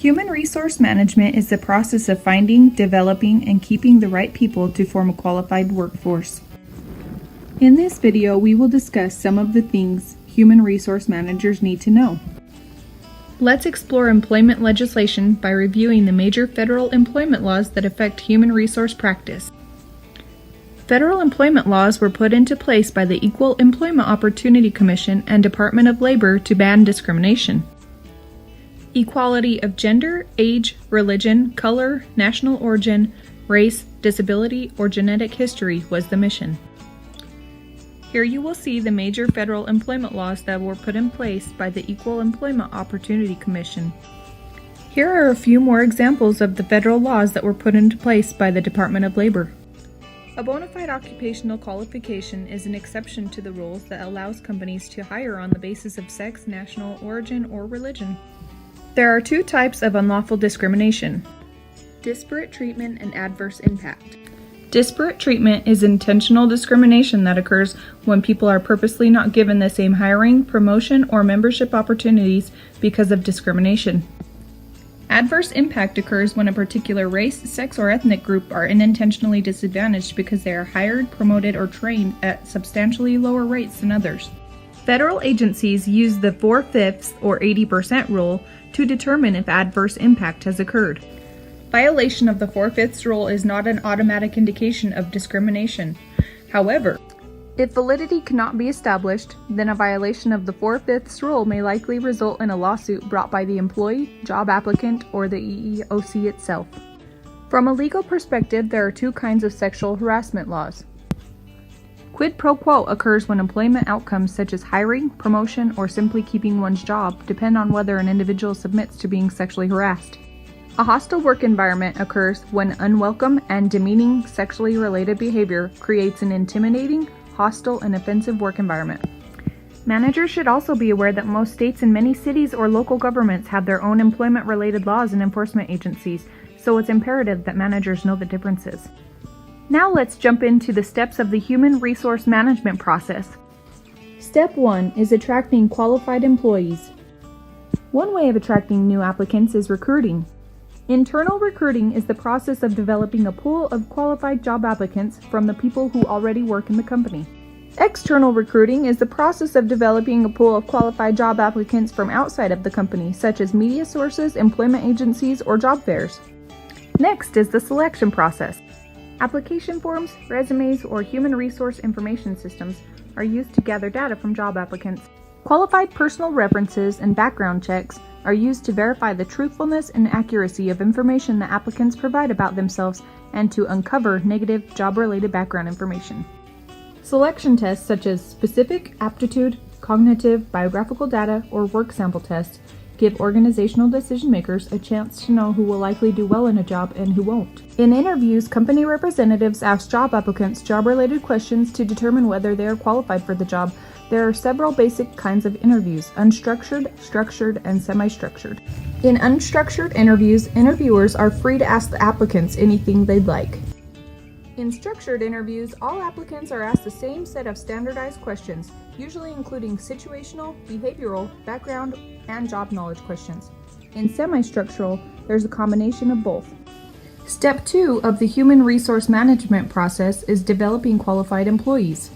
Human resource management is the process of finding, developing, and keeping the right people to form a qualified workforce. In this video, we will discuss some of the things human resource managers need to know. Let's explore employment legislation by reviewing the major federal employment laws that affect human resource practice. Federal employment laws were put into place by the Equal Employment Opportunity Commission and Department of Labor to ban discrimination. Equality of gender, age, religion, color, national origin, race, disability, or genetic history was the mission. Here you will see the major federal employment laws that were put in place by the Equal Employment Opportunity Commission. Here are a few more examples of the federal laws that were put into place by the Department of Labor. A bona fide occupational qualification is an exception to the rules that allows companies to hire on the basis of sex, national origin, or religion. There are two types of unlawful discrimination: disparate treatment and adverse impact. Disparate treatment is intentional discrimination that occurs when people are purposely not given the same hiring, promotion, or membership opportunities because of discrimination. Adverse impact occurs when a particular race, sex, or ethnic group are unintentionally disadvantaged because they are hired, promoted, or trained at substantially lower rates than others. Federal agencies use the 4/5 or 80% rule to determine if adverse impact has occurred. Violation of the 4/5 rule is not an automatic indication of discrimination. However, if validity cannot be established, then a violation of the 4/5 rule may likely result in a lawsuit brought by the employee, job applicant, or the EEOC itself. From a legal perspective, there are two kinds of sexual harassment laws. Quid pro quo occurs when employment outcomes such as hiring, promotion, or simply keeping one's job depend on whether an individual submits to being sexually harassed. A hostile work environment occurs when unwelcome and demeaning sexually related behavior creates an intimidating, hostile, and offensive work environment. Managers should also be aware that most states and many cities or local governments have their own employment-related laws and enforcement agencies, so it's imperative that managers know the differences. Now let's jump into the steps of the human resource management process. Step 1 is attracting qualified employees. One way of attracting new applicants is recruiting. Internal recruiting is the process of developing a pool of qualified job applicants from the people who already work in the company. External recruiting is the process of developing a pool of qualified job applicants from outside of the company, such as media sources, employment agencies, or job fairs. Next is the selection process. Application forms, resumes, or human resource information systems are used to gather data from job applicants. Qualified personal references and background checks are used to verify the truthfulness and accuracy of information that applicants provide about themselves and to uncover negative job-related background information. Selection tests such as specific, aptitude, cognitive, biographical data, or work sample tests give organizational decision makers a chance to know who will likely do well in a job and who won't. In interviews, company representatives ask job applicants job-related questions to determine whether they are qualified for the job. There are several basic kinds of interviews: unstructured, structured, and semi-structured. In unstructured interviews, interviewers are free to ask the applicants anything they'd like. In structured interviews, all applicants are asked the same set of standardized questions, usually including situational, behavioral, background, and job knowledge questions. In semi-structural, there's a combination of both. Step 2 of the human resource management process is developing qualified employees.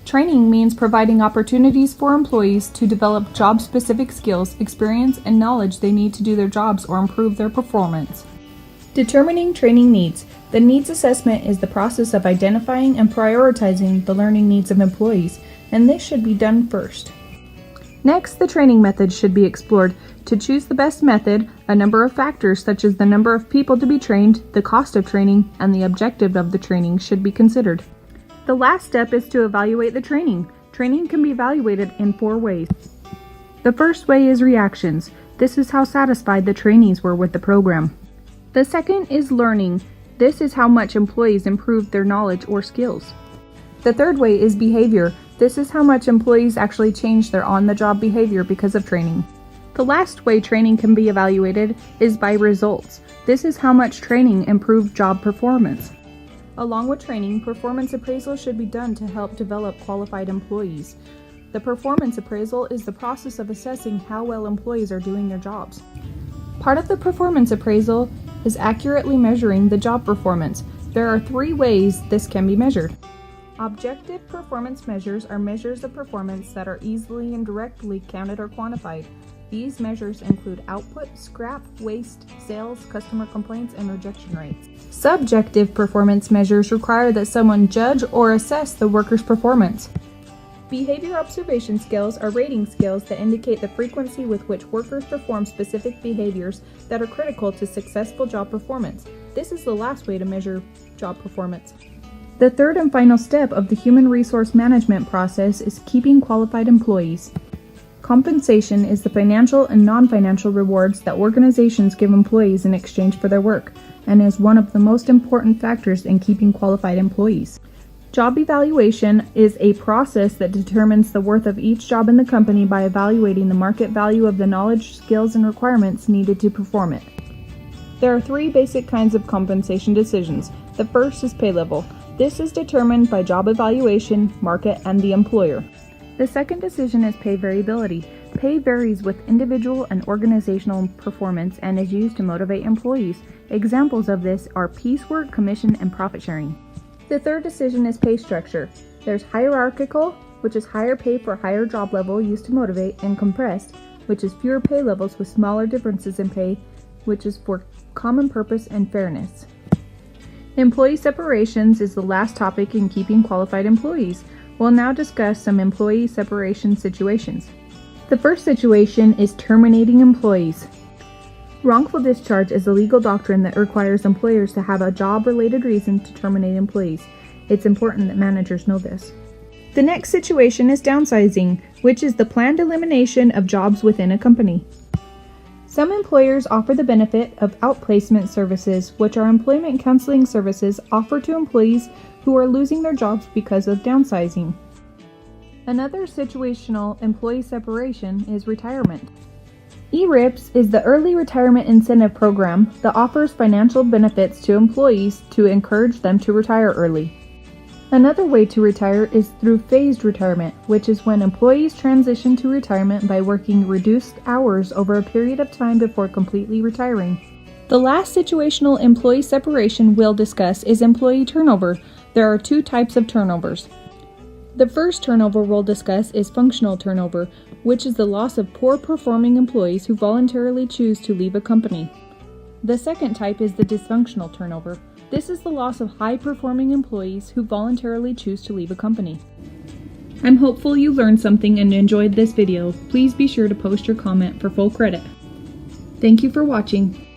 Training means providing opportunities for employees to develop job-specific skills, experience, and knowledge they need to do their jobs or improve their performance. Determining training needs. The needs assessment is the process of identifying and prioritizing the learning needs of employees, and this should be done first. Next, the training methods should be explored. To choose the best method, a number of factors such as the number of people to be trained, the cost of training, and the objective of the training should be considered. The last step is to evaluate the training. Training can be evaluated in 4 ways. The first way is reactions. This is how satisfied the trainees were with the program. The second is learning. This is how much employees improved their knowledge or skills. The third way is behavior. This is how much employees actually changed their on-the-job behavior because of training. The last way training can be evaluated is by results. This is how much training improved job performance. Along with training, performance appraisal should be done to help develop qualified employees. The performance appraisal is the process of assessing how well employees are doing their jobs. Part of the performance appraisal is accurately measuring the job performance. There are 3 ways this can be measured. Objective performance measures are measures of performance that are easily and directly counted or quantified. These measures include output, scrap, waste, sales, customer complaints, and rejection rates. Subjective performance measures require that someone judge or assess the worker's performance. Behavior observation scales are rating scales that indicate the frequency with which workers perform specific behaviors that are critical to successful job performance. This is the last way to measure job performance. The third and final step of the human resource management process is keeping qualified employees. Compensation is the financial and non-financial rewards that organizations give employees in exchange for their work, and is one of the most important factors in keeping qualified employees. Job evaluation is a process that determines the worth of each job in the company by evaluating the market value of the knowledge, skills, and requirements needed to perform it. There are 3 basic kinds of compensation decisions. The first is pay level. This is determined by job evaluation, market, and the employer. The second decision is pay variability. Pay varies with individual and organizational performance and is used to motivate employees. Examples of this are piecework, commission, and profit sharing. The third decision is pay structure. There's hierarchical, which is higher pay for higher job level used to motivate, and compressed, which is fewer pay levels with smaller differences in pay, which is for common purpose and fairness. Employee separations is the last topic in keeping qualified employees. We'll now discuss some employee separation situations. The first situation is terminating employees. Wrongful discharge is a legal doctrine that requires employers to have a job-related reason to terminate employees. It's important that managers know this. The next situation is downsizing, which is the planned elimination of jobs within a company. Some employers offer the benefit of outplacement services, which are employment counseling services offered to employees who are losing their jobs because of downsizing. Another situational employee separation is retirement. ERIPS is the Early Retirement Incentive Program that offers financial benefits to employees to encourage them to retire early. Another way to retire is through phased retirement, which is when employees transition to retirement by working reduced hours over a period of time before completely retiring. The last situational employee separation we'll discuss is employee turnover. There are 2 types of turnovers. The first turnover we'll discuss is functional turnover, which is the loss of poor performing employees who voluntarily choose to leave a company. The second type is the dysfunctional turnover. This is the loss of high-performing employees who voluntarily choose to leave a company. I'm hopeful you learned something and enjoyed this video. Please be sure to post your comment for full credit. Thank you for watching.